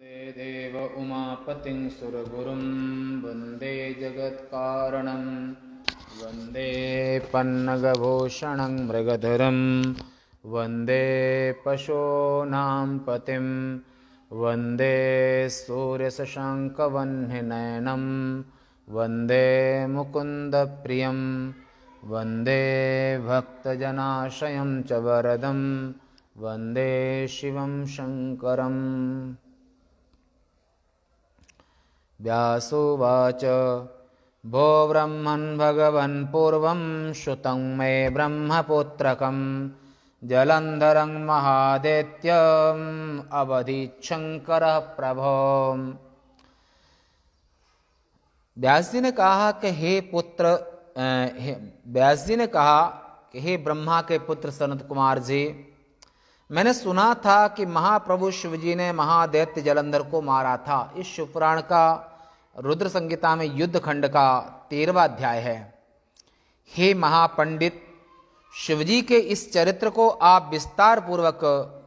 वन्दे देव उमापतिं सुरगुरुं वन्दे जगत्कारणं वन्दे पन्नगभूषणं मृगधरं वन्दे पशूनां पतिं वन्दे सूर्यशशाङ्कवह्निनयनं वन्दे मुकुन्दप्रियं वन्दे भक्तजनाशयं च वरदं वन्दे शिवं शङ्करम्। व्यासोवाच भो ब्रह्मन् भगवन् पूर्वं श्रुतं मे ब्रह्मपुत्रकं जलन्धरं महादैत्यम् अवधीत् शंकरः प्रभो। व्यास जी ने कहा कि हे ब्रह्मा के पुत्र सनत कुमार जी, मैंने सुना था कि महाप्रभु शिवजी ने महादैत्य जलंधर को मारा था। इस शिवपुराण का रुद्र संहिता में युद्ध खंड का 13वां अध्याय है। हे महापंडित, शिवजी के इस चरित्र को आप विस्तार पूर्वक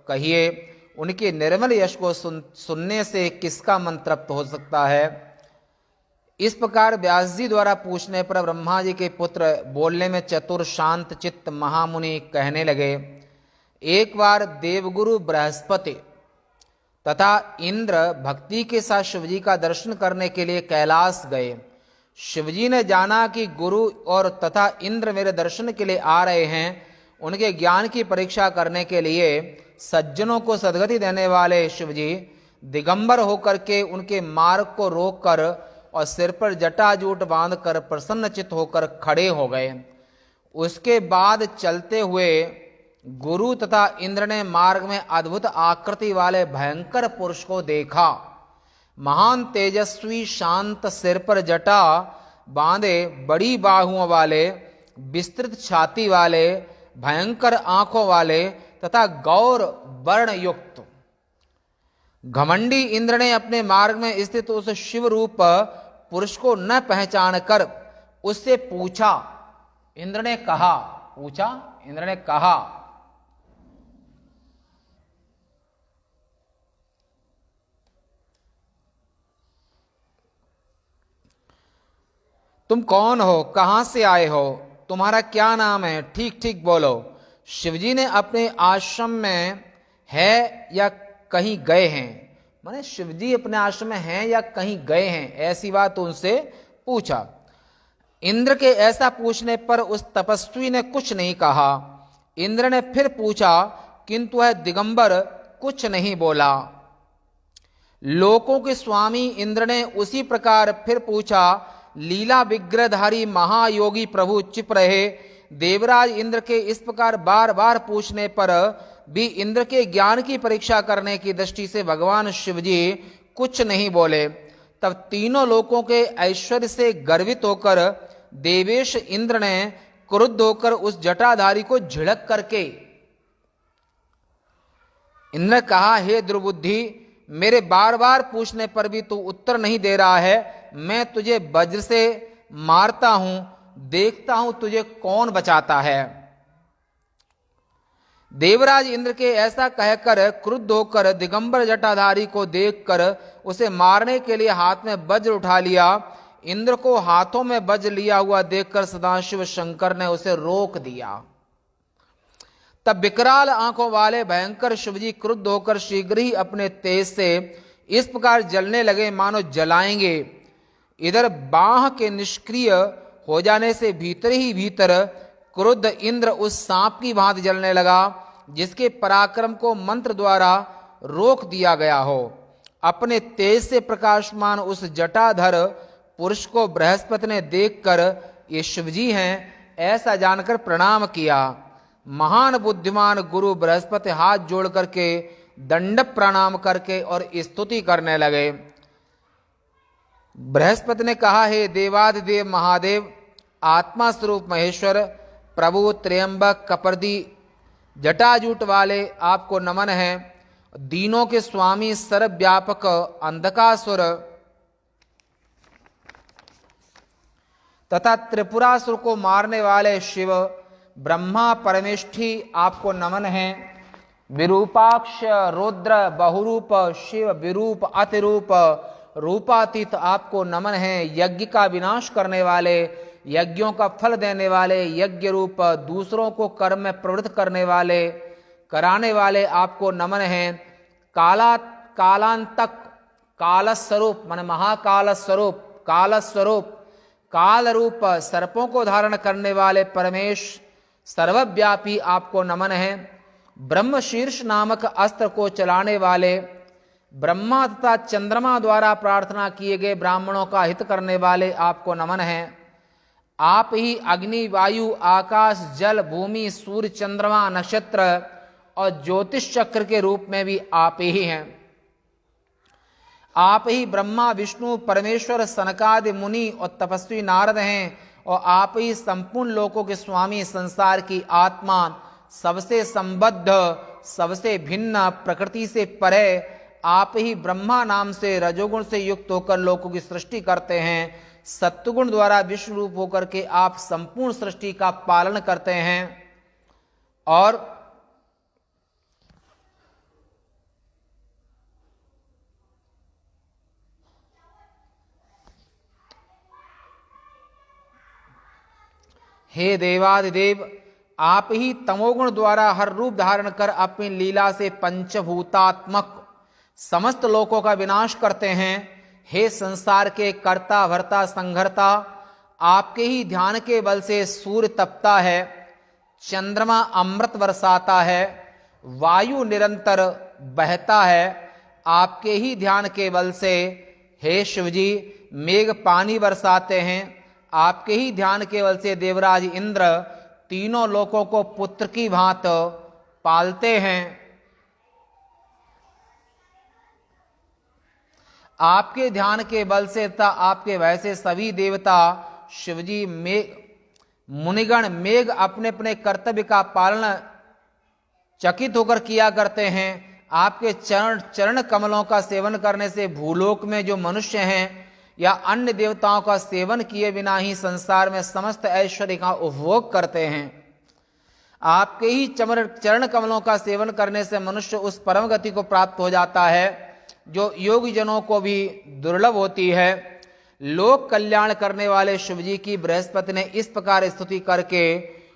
कहिए। उनके निर्मल यश को सुनने से किसका मन तृप्त हो सकता है। इस प्रकार व्यास जी द्वारा पूछने पर ब्रह्मा जी के पुत्र बोलने में चतुर शांत चित्त महामुनि कहने लगे। एक बार देवगुरु बृहस्पति तथा इंद्र भक्ति के साथ शिवजी का दर्शन करने के लिए कैलाश गए। शिवजी ने जाना कि गुरु और तथा इंद्र मेरे दर्शन के लिए आ रहे हैं। उनके ज्ञान की परीक्षा करने के लिए सज्जनों को सद्गति देने वाले शिवजी दिगंबर होकर के उनके मार्ग को रोककर और सिर पर जटाजूट बांधकर प्रसन्नचित्त होकर खड़े हो गए। उसके बाद चलते हुए गुरु तथा इंद्र ने मार्ग में अद्भुत आकृति वाले भयंकर पुरुष को देखा। महान तेजस्वी, शांत, सिर पर जटा बांधे, बड़ी बाहुओं वाले, विस्तृत छाती वाले, भयंकर आंखों वाले तथा गौर वर्ण युक्त घमंडी इंद्र ने अपने मार्ग में स्थित उस शिव रूप पुरुष को न पहचान कर उससे पूछा। इंद्र ने कहा तुम कौन हो, कहां से आए हो, तुम्हारा क्या नाम है, ठीक ठीक बोलो। शिवजी ने अपने आश्रम में है या कहीं गए हैं, माने शिवजी अपने आश्रम में हैं या कहीं गए हैं, ऐसी बात उनसे पूछा। इंद्र के ऐसा पूछने पर उस तपस्वी ने कुछ नहीं कहा। इंद्र ने फिर पूछा किंतु वह दिगंबर कुछ नहीं बोला। लोकों के स्वामी इंद्र ने उसी प्रकार फिर पूछा। लीला विग्रहधारी महायोगी प्रभु चुप रहे। देवराज इंद्र के इस प्रकार बार बार पूछने पर भी इंद्र के ज्ञान की परीक्षा करने की दृष्टि से भगवान शिवजी कुछ नहीं बोले। तब तीनों लोकों के ऐश्वर्य से गर्वित होकर देवेश इंद्र ने क्रुद्ध होकर उस जटाधारी को झिड़क करके इंद्र कहा, हे दुर्बुद्धि, मेरे बार बार पूछने पर भी तू उत्तर नहीं दे रहा है। मैं तुझे वज्र से मारता हूं, देखता हूं तुझे कौन बचाता है। देवराज इंद्र के ऐसा कहकर क्रुद्ध होकर दिगंबर जटाधारी को देखकर उसे मारने के लिए हाथ में वज्र उठा लिया। इंद्र को हाथों में वज्र लिया हुआ देखकर सदाशिव शंकर ने उसे रोक दिया। तब विकराल आंखों वाले भयंकर शिवजी क्रुद्ध होकर शीघ्र ही अपने तेज से इस प्रकार जलने लगे मानो जलाएंगे। इधर बाह के निष्क्रिय हो जाने से भीतर ही भीतर क्रुद्ध इंद्र उस सांप की भांति जलने लगा जिसके पराक्रम को मंत्र द्वारा रोक दिया गया हो। अपने तेज से प्रकाशमान उस जटाधर पुरुष को बृहस्पति ने देखकर ये शिवजी हैं ऐसा जानकर प्रणाम किया। महान बुद्धिमान गुरु बृहस्पति हाथ जोड़ करके दंड प्रणाम करके और स्तुति करने लगे। बृहस्पति ने कहा, हे देवादिदेव महादेव, आत्मा स्वरूप महेश्वर, प्रभु त्र्यंबक कपर्दी जटाजूट वाले, आपको नमन है। दीनों के स्वामी सर्वव्यापक अंधकासुर तथा त्रिपुरासुर को मारने वाले शिव ब्रह्मा परमेष्ठी, आपको नमन है। विरूपाक्ष रुद्र बहुरूप शिव विरूप अतिरूप रूपातीत आपको नमन है। यज्ञ का विनाश करने वाले, यज्ञों का फल देने वाले, यज्ञ रूप दूसरों को कर्म में प्रवृत्त करने वाले, कराने वाले आपको नमन है। कालांतक काल स्वरूप मन महाकाल स्वरूप, काल स्वरूप काल रूप सर्पों को धारण करने वाले परमेश सर्वव्यापी आपको नमन है। ब्रह्म शीर्ष नामक अस्त्र को चलाने वाले, ब्रह्मा तथा चंद्रमा द्वारा प्रार्थना किए गए ब्राह्मणों का हित करने वाले आपको नमन है। आप ही अग्नि वायु आकाश जल भूमि सूर्य चंद्रमा नक्षत्र और ज्योतिष चक्र के रूप में भी आप ही हैं। आप ही ब्रह्मा विष्णु परमेश्वर सनकादि मुनि और तपस्वी नारद हैं और आप ही संपूर्ण लोकों के स्वामी, संसार की आत्मा, सबसे संबद्ध सबसे भिन्न प्रकृति से परे आप ही ब्रह्मा नाम से रजोगुण से युक्त होकर लोकों की सृष्टि करते हैं। सत्वगुण द्वारा विश्व रूप होकर के आप संपूर्ण सृष्टि का पालन करते हैं। और हे देवादिदेव, आप ही तमोगुण द्वारा हर रूप धारण कर अपनी लीला से पंचभूतात्मक समस्त लोकों का विनाश करते हैं। हे संसार के कर्ता भरता संघर्ता, आपके ही ध्यान के बल से सूर्य तपता है, चंद्रमा अमृत बरसाता है, वायु निरंतर बहता है। आपके ही ध्यान के बल से हे शिवजी मेघ पानी बरसाते हैं। आपके ही ध्यान के बल से देवराज इंद्र तीनों लोकों को पुत्र की भांति पालते हैं। आपके ध्यान के बल से तथा आपके वैसे सभी देवता शिवजी मुनिगण मेघ अपने अपने कर्तव्य का पालन चकित होकर किया करते हैं। आपके चरण कमलों का सेवन करने से भूलोक में जो मनुष्य हैं या अन्य देवताओं का सेवन किए बिना ही संसार में समस्त ऐश्वर्य का उपभोग करते हैं। आपके ही चरण कमलों का सेवन करने से मनुष्य उस परम गति को प्राप्त हो जाता है जो योगी जनों को भी दुर्लभ होती है। लोक कल्याण करने वाले शिवजी की बृहस्पति ने इस प्रकार स्तुति करके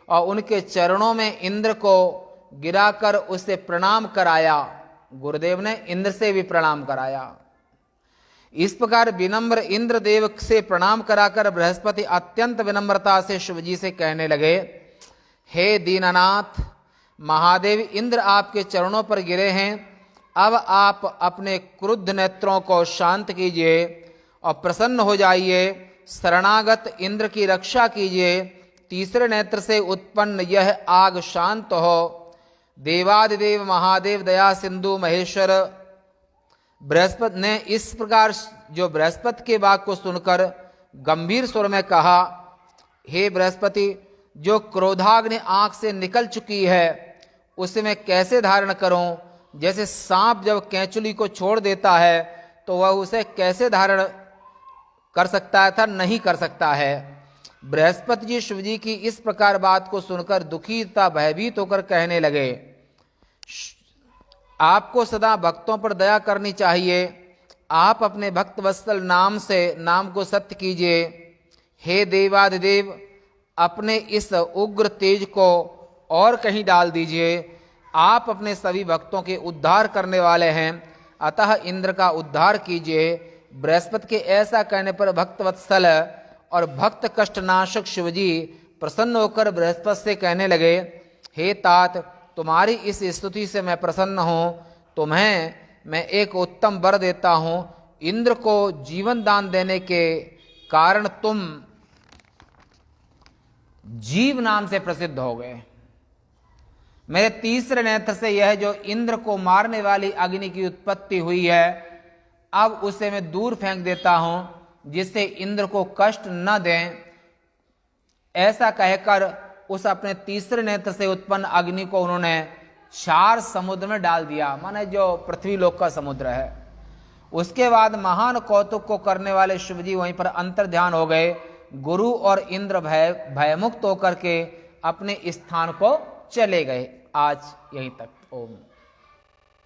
और उनके चरणों में इंद्र को गिराकर उससे प्रणाम कराया। गुरुदेव ने इंद्र से भी प्रणाम कराया। इस प्रकार विनम्र इंद्रदेव से प्रणाम कराकर बृहस्पति अत्यंत विनम्रता से शिवजी से कहने लगे, हे दीननाथ महादेव, इंद्र आपके चरणों पर गिरे हैं। अब आप अपने क्रुद्ध नेत्रों को शांत कीजिए और प्रसन्न हो जाइए। शरणागत इंद्र की रक्षा कीजिए। तीसरे नेत्र से उत्पन्न यह आग शांत हो। देवादिदेव महादेव दया सिंधु महेश्वर बृहस्पति ने इस प्रकार जो बृहस्पति के वाक्य को सुनकर गंभीर स्वर में कहा, हे बृहस्पति, जो क्रोधाग्नि आंख से निकल चुकी है उसे मैं कैसे धारण करूं? जैसे सांप जब केंचुली को छोड़ देता है तो वह उसे कैसे धारण कर सकता है था? नहीं कर सकता है। बृहस्पति जी शिवजी की इस प्रकार बात को सुनकर दुखी तथा भयभीत होकर कहने लगे, आपको सदा भक्तों पर दया करनी चाहिए। आप अपने भक्त वत्सल नाम को सत्य कीजिए। हे देवादिदेव, अपने इस उग्र तेज को और कहीं डाल दीजिए। आप अपने सभी भक्तों के उद्धार करने वाले हैं, अतः इंद्र का उद्धार कीजिए। बृहस्पति के ऐसा कहने पर भक्त वत्सल और भक्त कष्टनाशक शिवजी प्रसन्न होकर बृहस्पति से कहने लगे, हे तात, तुम्हारी इस स्तुति से मैं प्रसन्न हूँ। तुम्हें मैं एक उत्तम वर देता हूँ। इंद्र को जीवन दान देने के कारण तुम जीव नाम से प्रसिद्ध हो गए। मेरे तीसरे नेत्र से यह जो इंद्र को मारने वाली अग्नि की उत्पत्ति हुई है, अब उसे मैं दूर फेंक देता हूं जिससे इंद्र को कष्ट न दें। ऐसा कहकर उस अपने तीसरे नेत्र से उत्पन्न अग्नि को उन्होंने 4 समुद्र में डाल दिया, माने जो पृथ्वी लोक का समुद्र है। उसके बाद महान कौतुक को करने वाले शिवजी वहीं पर अंतर ध्यान हो गए। गुरु और इंद्र भयमुक्त होकर के अपने स्थान को चले गए। आज यहीं तक। ओम।